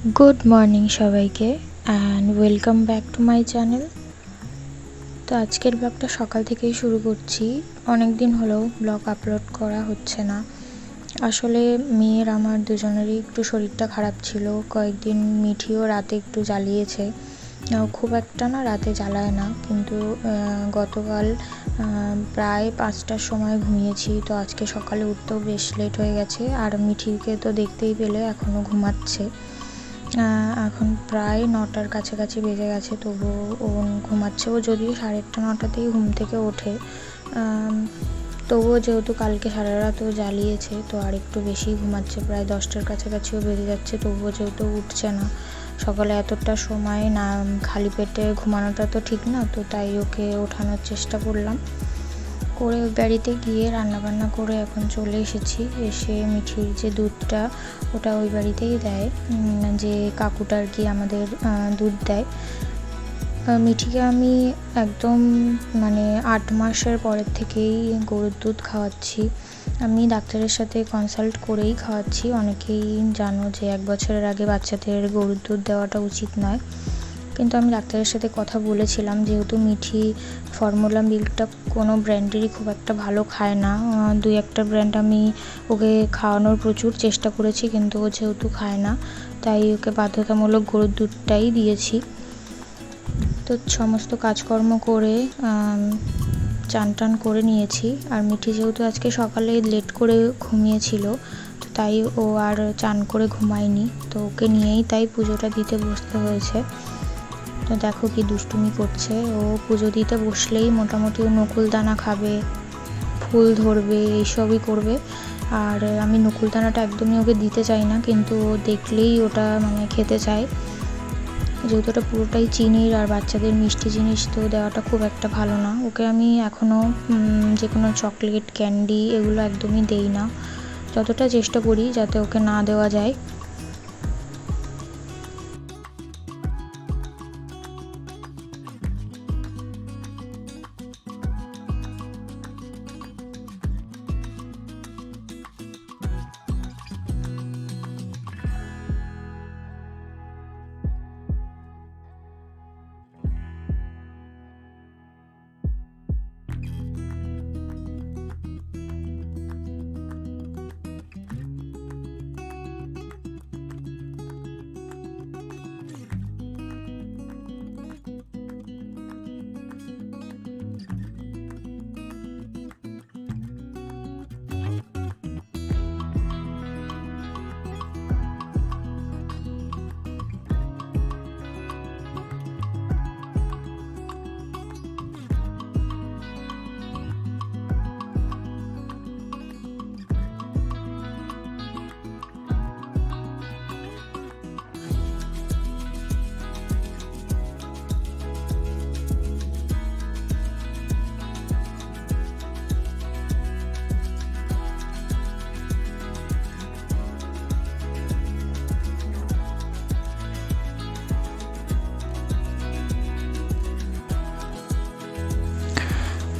Good morning সবাইকে and welcome back to my channel. তো আজকের ব্লগটা সকাল থেকেই শুরু করছি। অনেক দিন হলেও ব্লগ আপলোড করা হচ্ছে না। আসলে মেয়ের আমার দুজনেরই একটু শরীরটা খারাপ ছিল। কয়েকদিন মিঠিও রাতে একটু জ্বালিয়েছে, খুব একটা না, রাতে জ্বালায় না, কিন্তু গতকাল প্রায় 5টার সময় ঘুমিয়েছি। তো আজকে সকালে উঠতেও বেশ লেট হয়ে গেছে। আর মিঠিকে তো দেখতেই পেলে এখনও ঘুমাচ্ছে। এখন প্রায় 9টার কাছাকাছি বেজে গেছে, তবুও ও ঘুমাচ্ছে। ও যদিও 8:30-9টাতেই ঘুম থেকে ওঠে, তবুও যেহেতু কালকে সারা রাত ও জ্বালিয়েছে, তো আর একটু বেশি ঘুমাচ্ছে। প্রায় 10টার কাছাকাছিও বেজে যাচ্ছে, তবুও যেহেতু উঠছে না। সকালে এতটা সময় না খালি পেটে ঘুমানোটা তো ঠিক না, তো তাই ওকে ওঠানোর চেষ্টা করলাম। করে ওই বাড়িতে গিয়ে রান্নাবান্না করে এখন চলে এসেছি। এসে মিঠির যে দুধটা, ওটা ওই বাড়িতেই দেয়, যে কাকুটা আর কি আমাদের দুধ দেয়। মিঠিকে আমি একদম 8 মাসের পরের থেকেই গরুর দুধ খাওয়াচ্ছি। আমি ডাক্তারের সাথে কনসাল্ট করেই খাওয়াচ্ছি। অনেকেই জানো যে 1 বছরের আগে বাচ্চাদের গরুর দুধ দেওয়াটা উচিত নয়, কিন্তু আমি ডাক্তারের সাথে কথা বলেছিলাম। যেহেতু মিঠি ফর্মুলা মিল্কটা কোনো ব্র্যান্ডেরই খুব একটা ভালো খায় না, 2-1টা ব্র্যান্ড আমি ওকে খাওয়ানোর প্রচুর চেষ্টা করেছি, কিন্তু ও যেহেতু খায় না, তাই ওকে বাধ্যতামূলক গরুর দুধটাই দিয়েছি। তো সমস্ত কাজকর্ম করে চান টান করে নিয়েছি। আর মিঠি যেহেতু আজকে সকালে লেট করে ঘুমিয়েছিল, তো তাই ও আর চান করে ঘুমায়নি। তো ওকে নিয়েই তাই পুজোটা দিতে বসতে হয়েছে। তো দেখো কি দুষ্টুমি করছে। ও পুজো দিতে বসলেই মোটামুটি ও নকুলদানা খাবে, ফুল ধরবে, এইসবই করবে। আর আমি নকুলদানাটা একদমই ওকে দিতে চাই না, কিন্তু ও দেখলেই ওটা খেতে চায়। যেহেতু ওটা পুরোটাই চিনির, আর বাচ্চাদের মিষ্টি জিনিস তো দেওয়াটা খুব একটা ভালো না। ওকে আমি এখনও যে কোনো চকলেট, ক্যান্ডি এগুলো একদমই দেই না। যতটা চেষ্টা করি যাতে ওকে না দেওয়া যায়।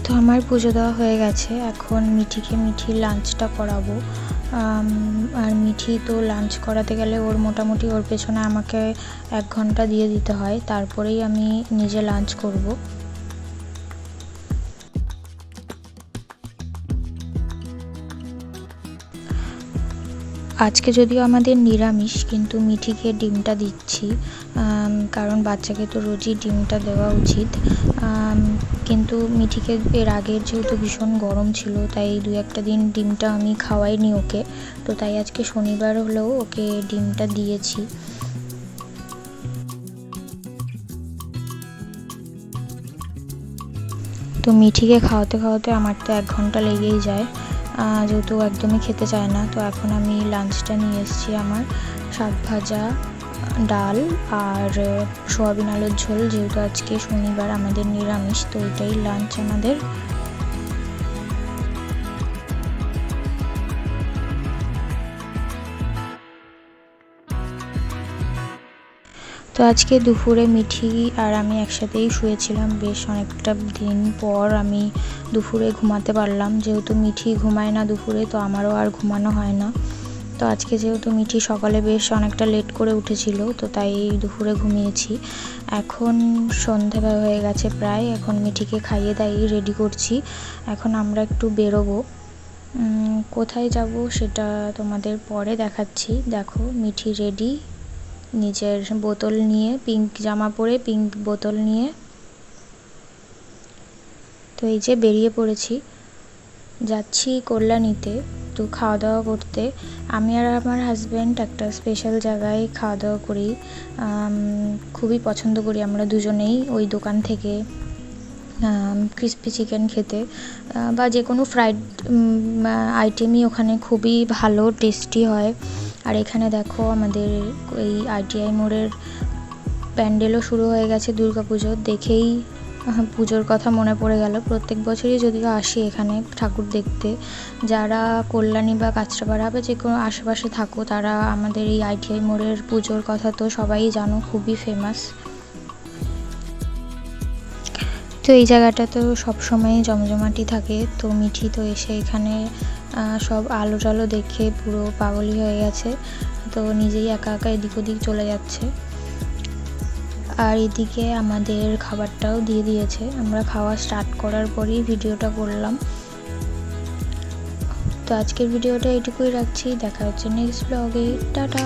তো আমার পুজো দেওয়া হয়ে গেছে। এখন মিঠির লাঞ্চটা করাবো। আর মিঠি তো লাঞ্চ করাতে গেলে মোটামুটি ওর পেছনে আমাকে 1 ঘন্টা দিয়ে দিতে হয়, তারপরেই আমি নিজে লাঞ্চ করব। আজকে যদিও আমাদের নিরামিষ, কিন্তু মিঠিকে ডিমটা দিচ্ছি, কারণ বাচ্চাকে তো রোজই ডিমটা দেওয়া উচিত। কিন্তু মিঠিকে এর আগের যেহেতু ভীষণ গরম ছিল, তাই 2-1টা দিন ডিমটা আমি খাওয়াইনি ওকে। তো তাই আজকে শনিবার হলেও ওকে ডিমটা দিয়েছি। তো মিঠিকে খাওয়াতে খাওয়াতে আমার তো 1 ঘন্টা লেগেই যায়, যেহেতু একদমই খেতে চায় না। তো এখন আমি লাঞ্চটা নিয়ে এসেছি। আমার শাক ভাজা, ডাল আর সোয়াবিন আলুর ঝোল। যেহেতু আজকে শনিবার আমাদের নিরামিষ, তো এটাই লাঞ্চ আমাদের। তো আজকে দুপুরে মিঠি আর আমি একসাথেই শুয়েছিলাম। বেশ অনেকটা দিন পর আমি দুপুরে ঘুমাতে পারলাম। যেহেতু মিঠি ঘুমায় না দুপুরে, তো আমারও আর ঘুমানো হয় না। তো আজকে যেহেতু মিঠি সকালে বেশ অনেকটা লেট করে উঠেছিল, তো তাই দুপুরে ঘুমিয়েছি। এখন সন্ধে হয়ে গেছে প্রায়, এখন মিঠিকে খাইয়ে দাইয়ে রেডি করছি। এখন আমরা একটু বেরোবো, কোথায় যাব সেটা তোমাদের পরে দেখাচ্ছি। দেখো মিঠি রেডি, নিজের বোতল নিয়ে, পিঙ্ক জামা পরে পিঙ্ক বোতল নিয়ে। তো এই যে বেরিয়ে পড়েছি, যাচ্ছি কল্যাণীতে তো খাওয়া দাওয়া করতে। আমি আর আমার হাজব্যান্ড একটা স্পেশাল জায়গায় খাওয়া দাওয়া করি, খুবই পছন্দ করি আমরা দুজনেই ওই দোকান থেকে ক্রিসপি চিকেন খেতে, বা যে কোনো ফ্রাইড আইটেমই ওখানে খুবই ভালো টেস্টি হয়। আর এখানে দেখো আমাদের এই ITI মোড়ের প্যান্ডেলও শুরু হয়ে গেছে দুর্গাপুজোর, দেখেই পুজোর কথা মনে পড়ে গেল। প্রত্যেক বছরই যদিও আসি এখানে ঠাকুর দেখতে। যারা কল্যাণী বা কাঁচরাপাড়া বা যে কোনো আশেপাশে থাকো তারা আমাদের এই ITI মোড়ের পুজোর কথা তো সবাই জানো, খুবই ফেমাস। তো এই জায়গাটা তো সবসময় জমজমাটি থাকে। তো মিঠি তো এসে এখানে সব আলো টালো দেখে পুরো পাগলই হয়ে গেছে, তো নিজেই একা একা এদিক ওদিক চলে যাচ্ছে। আর এদিকে আমাদের খাবারটাও দিয়ে দিয়েছে, আমরা খাওয়া স্টার্ট করার পরেই ভিডিওটা করলাম। তো আজকের ভিডিওটা এটুকুই রাখছি, দেখা হচ্ছে নেক্সট ব্লগে, টাটা।